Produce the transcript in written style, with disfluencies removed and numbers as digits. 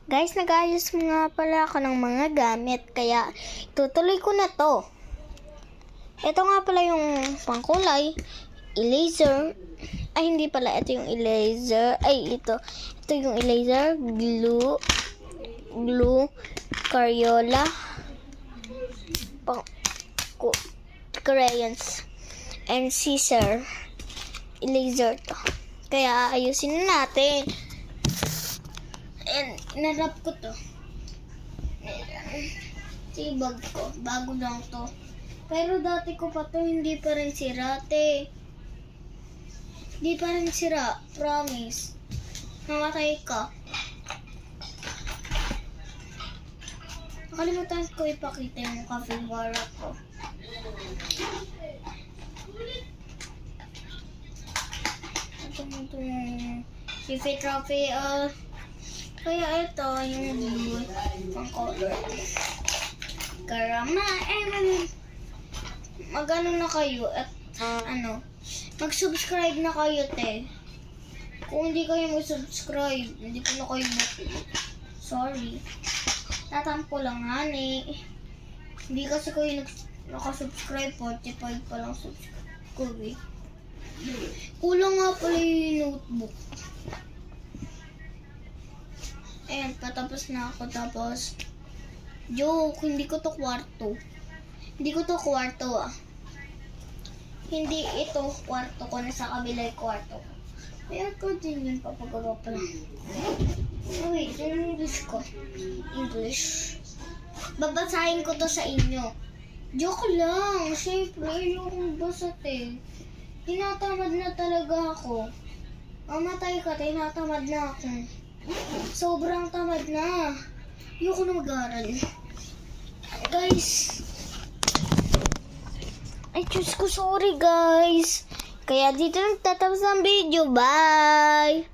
Guys, nag-ayos nga pala ako ng mga gamit, kaya tutuloy ko na to. Ito nga pala yung pangkulay, eraser. Ay, hindi pala. Ito yung eraser. Ay, ito. Ito yung eraser, glue, Crayola, crayons, and scissor. Eraser to. Kaya ayusin na natin. And narap ko to. Sibag ko. Bago lang to. Pero dati ko pa to, hindi pa rin sira, te. Hindi pa rin sira. Promise. Namatay ka. Nakalimutan ko ipakita yung capybara ko. Ito yung Fifi Trophy. Kaya ito yung blue pang-color. Karama. Mag-ano na kayo at mag-subscribe na kayo, te. Kung hindi kayo mag-subscribe, hindi ko na kayo sorry. Tatampo lang, honey. Hindi kasi kayo nakasubscribe, 45 pa lang subscribe. Kulang nga pala yung notebook. Ayan, patapos na ako. Tapos, joke, hindi ko to kwarto. Hindi ko to kwarto, Hindi ito kwarto ko, nasa kabila yung kwarto ko. Kaya ko din yun, papagawa pa lang. Oh, wait, yung English ko. English. Babasahin ko to sa inyo. Joke lang. Siyempre, yung basat eh. Tinatamad na talaga ako. Mamatay ka, tinatamad na ako. Sobrang tamad na. Ayoko na mag-aral. Guys. Ay, Diyos ko, sorry guys. Kaya dito nagtatapos ang video. Bye!